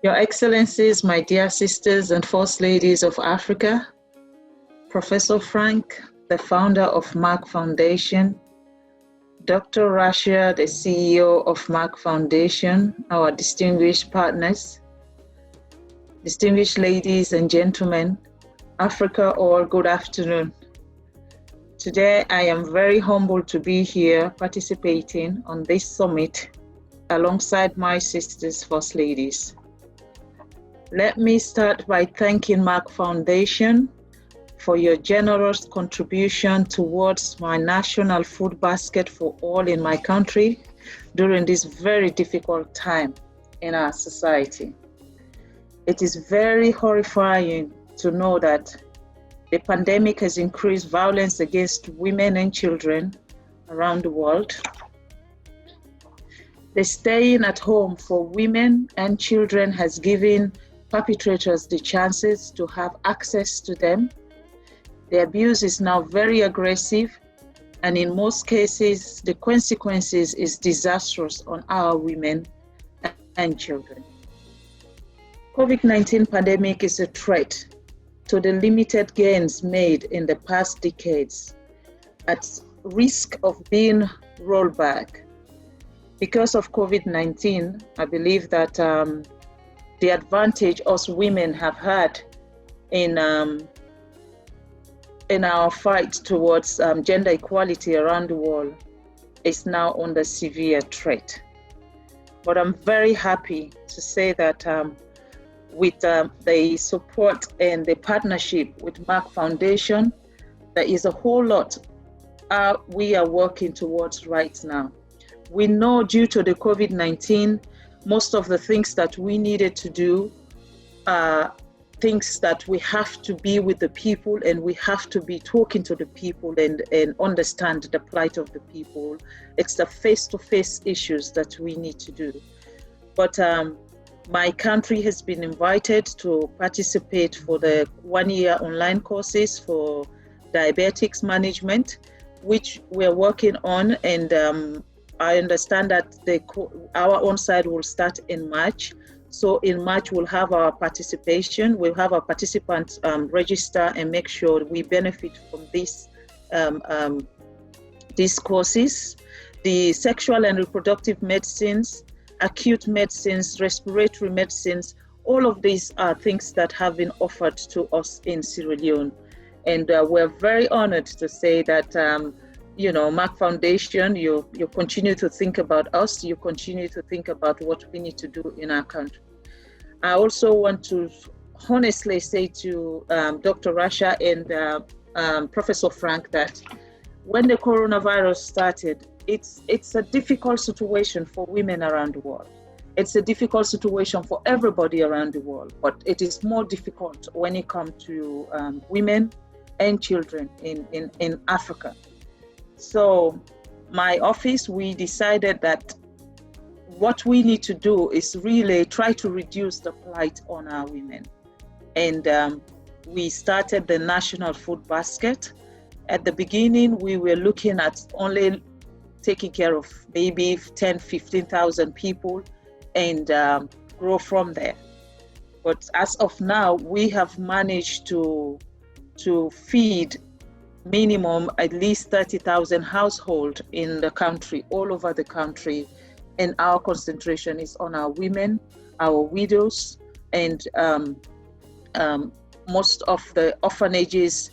Your Excellencies, my dear sisters and First Ladies of Africa, Professor Frank, the founder of Merck Foundation, Dr. Rasha, the CEO of Merck Foundation, our distinguished partners, distinguished ladies and gentlemen, Africa all, good afternoon. Today, I am very humbled to be here participating on this summit alongside my sisters, First Ladies. Let me start by thanking Merck Foundation for your generous contribution towards my national food basket for all in my country during this very difficult time in our society. It is very horrifying to know that the pandemic has increased violence against women and children around the world. The staying at home for women and children has given perpetrators the chances to have access to them. The abuse is now very aggressive, and in most cases, the consequences is disastrous on our women and children. COVID-19 pandemic is a threat to the limited gains made in the past decades at risk of being rolled back. Because of COVID-19, I believe that the advantage us women have had in our fight towards gender equality around the world is now under severe threat. But I'm very happy to say that with the support and the partnership with Merck Foundation, there is a whole lot we are working towards right now. We know due to the COVID-19, most of the things that we needed to do are things that we have to be with the people, and we have to be talking to the people and understand the plight of the people. It's the face-to-face issues that we need to do. But my country has been invited to participate for the one-year online courses for diabetics management, which we're working on, and I understand that our on-site will start in March. So in March, we'll have our participation. We'll have our participants register and make sure we benefit from these courses. The sexual and reproductive medicines, acute medicines, respiratory medicines, all of these are things that have been offered to us in Sierra Leone. And we're very honored to say that Merck Foundation, you continue to think about us, you continue to think about what we need to do in our country. I also want to honestly say to Dr. Rasha and Professor Frank that when the coronavirus started, it's a difficult situation for women around the world. It's a difficult situation for everybody around the world, but it is more difficult when it comes to women and children in Africa. So my office, we decided that what we need to do is really try to reduce the plight on our women. And we started the National Food Basket. At the beginning, we were looking at only taking care of maybe 10, 15,000 people and grow from there. But as of now, we have managed to feed minimum at least 30,000 households in the country, all over the country. And our concentration is on our women, our widows, and most of the orphanages,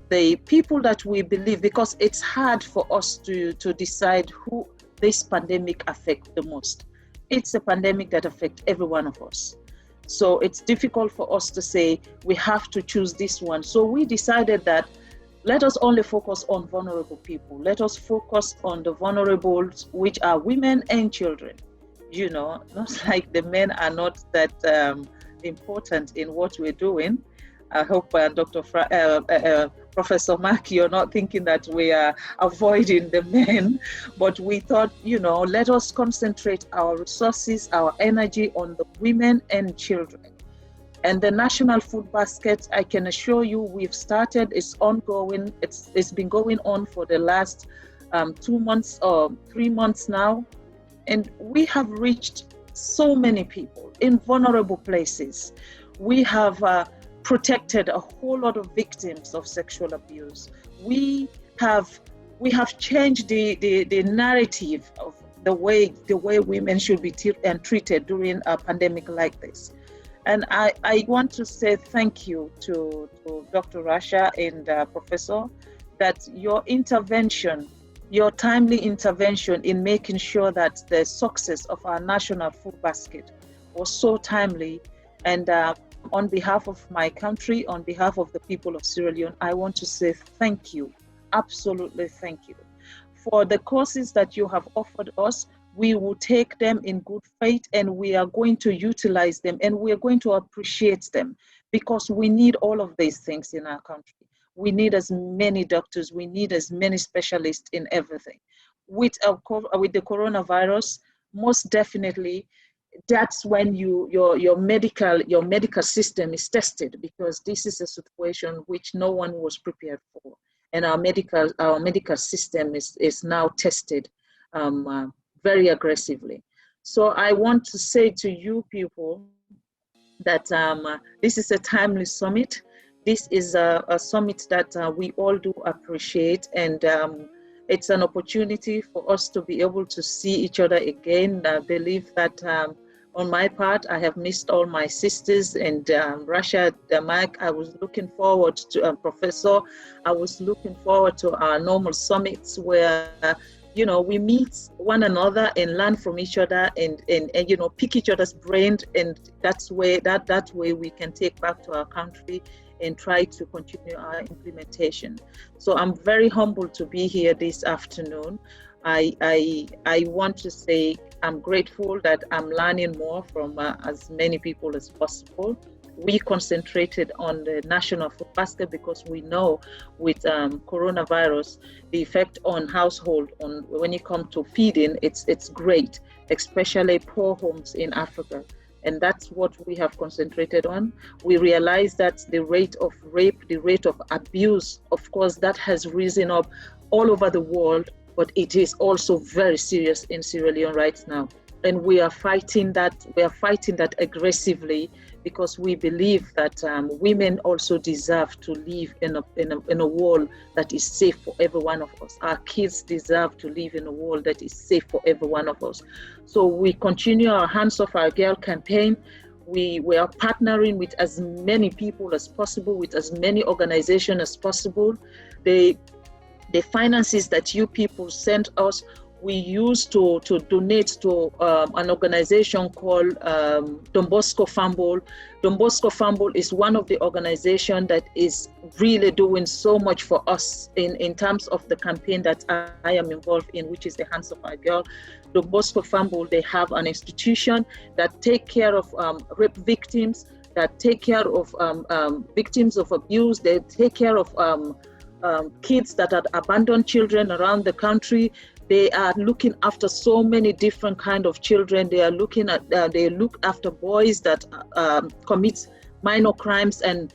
the people that we believe, because it's hard for us to decide who this pandemic affects the most. It's a pandemic that affects every one of us. So it's difficult for us to say we have to choose this one. So we decided that let us only focus on vulnerable people. Let us focus on the vulnerables, which are women and children. Not like the men are not that important in what we're doing. I hope Professor Mark, you're not thinking that we are avoiding the men, but we thought, let us concentrate our resources, our energy on the women and children. And the National Food Basket, I can assure you, we've started, it's ongoing. It's been going on for the last 2 months or 3 months now. And we have reached so many people. in vulnerable places. We have protected a whole lot of victims of sexual abuse. We have changed the narrative of the way women should be treated during a pandemic like this. And I want to say thank you to Dr. Rasha and Professor, that your intervention, your timely intervention in making sure that the success of our national food basket was so timely. And on behalf of my country, on behalf of the people of Sierra Leone, I want to say thank you, absolutely thank you. For the courses that you have offered us, we will take them in good faith, and we are going to utilize them, and we are going to appreciate them, because we need all of these things in our country. We need as many doctors, we need as many specialists in everything. With the coronavirus, most definitely, that's when your medical system is tested, because this is a situation which no one was prepared for, and our medical system is now tested very aggressively. So I want to say to you people that this is a timely summit. This is a summit that we all do appreciate, and it's an opportunity for us to be able to see each other again. I believe that on my part, I have missed all my sisters, and Rasha, Mike, I was looking forward to Professor. I was looking forward to our normal summits where we meet one another and learn from each other, and pick each other's brain, and that way we can take back to our country and try to continue our implementation. So I'm very humbled to be here this afternoon. I want to say I'm grateful that I'm learning more from as many people as possible. We concentrated on the national food basket because we know with coronavirus, the effect on household, when it comes to feeding, it's great, especially poor homes in Africa. And that's what we have concentrated on. We realize that the rate of rape, the rate of abuse, of course, that has risen up all over the world, but it is also very serious in Sierra Leone right now. And we are fighting that aggressively, because we believe that women also deserve to live in a world that is safe for every one of us. Our kids deserve to live in a world that is safe for every one of us. So we continue our Hands Off Our Girl campaign. We are partnering with as many people as possible, with as many organizations as possible. The finances that you people sent us, we use to donate to an organization called Don Bosco Fumble. Don Bosco Fumble is one of the organizations that is really doing so much for us in terms of the campaign that I am involved in, which is the Hands of Our Girl. Don Bosco Fumble, they have an institution that take care of rape victims, that take care of victims of abuse, they take care of kids that are abandoned children around the country. They are looking after so many different kind of children. They are looking at, they look after boys that commit minor crimes, and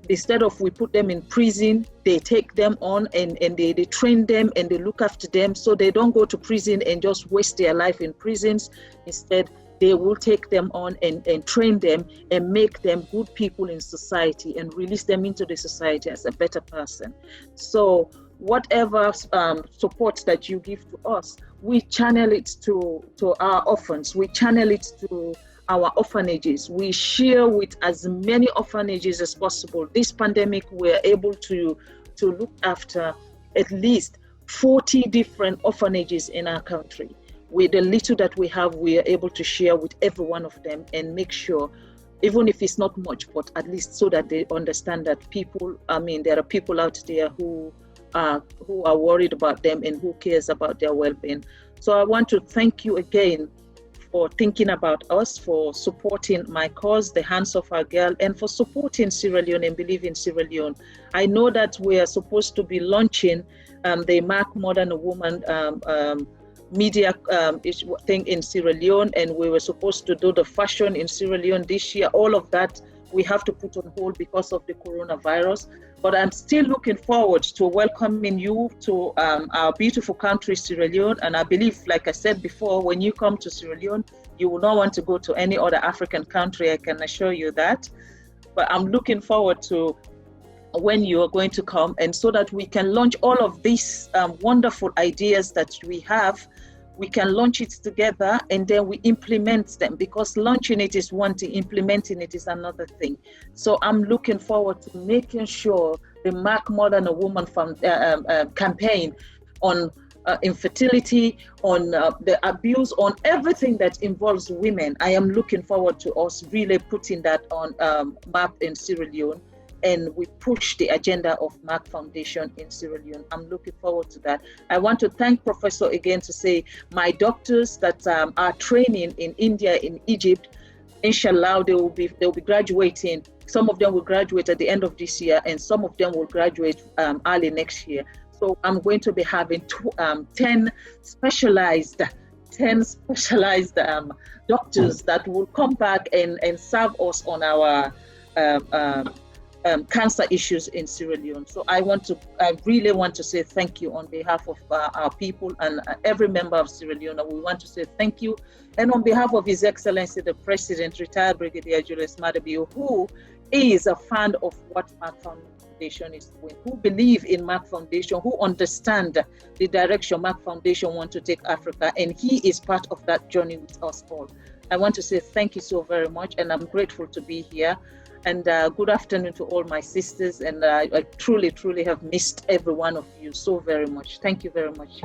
instead of we put them in prison, they take them on and they train them and they look after them, so they don't go to prison and just waste their life in prisons. Instead, they will take them on and train them and make them good people in society and release them into the society as a better person. So whatever support that you give to us, we channel it to our orphans, we channel it to our orphanages. We share with as many orphanages as possible. This pandemic, we're able to look after at least 40 different orphanages in our country. With the little that we have, we are able to share with every one of them and make sure, even if it's not much, but at least so that they understand that there are people out there who are worried about them and who cares about their well-being. So I want to thank you again for thinking about us, for supporting my cause, the Hands of Our Girl, and for supporting Sierra Leone and Believe in Sierra Leone. I know that we are supposed to be launching the Merck More Than a Woman media thing in Sierra Leone, and we were supposed to do the fashion in Sierra Leone this year. All of that we have to put on hold because of the coronavirus. But I'm still looking forward to welcoming you to our beautiful country, Sierra Leone. And I believe, like I said before, when you come to Sierra Leone, you will not want to go to any other African country, I can assure you that. But I'm looking forward to when you are going to come, and so that we can launch all of these wonderful ideas that we have. We can launch it together and then we implement them, because launching it is one thing, implementing it is another thing. So I'm looking forward to making sure the Merck More Than a Woman campaign on infertility, on the abuse, on everything that involves women. I am looking forward to us really putting that on map in Sierra Leone, and we push the agenda of Merck Foundation in Sierra Leone. I'm looking forward to that. I want to thank Professor again to say my doctors that are training in India, in Egypt, inshallah, they will be graduating. Some of them will graduate at the end of this year, and some of them will graduate early next year. So I'm going to be having 10 specialized doctors that will come back and serve us on our cancer issues in Sierra Leone. So I really want to say thank you on behalf of our people and every member of Sierra Leone. We want to say thank you. And on behalf of His Excellency, the President, retired Brigadier Julius Maada Bio, who is a fan of what Merck Foundation is doing, who believe in Merck Foundation, who understand the direction Merck Foundation want to take Africa, and he is part of that journey with us all. I want to say thank you so very much, and I'm grateful to be here. And good afternoon to all my sisters, and I truly, truly have missed every one of you so very much. Thank you very much.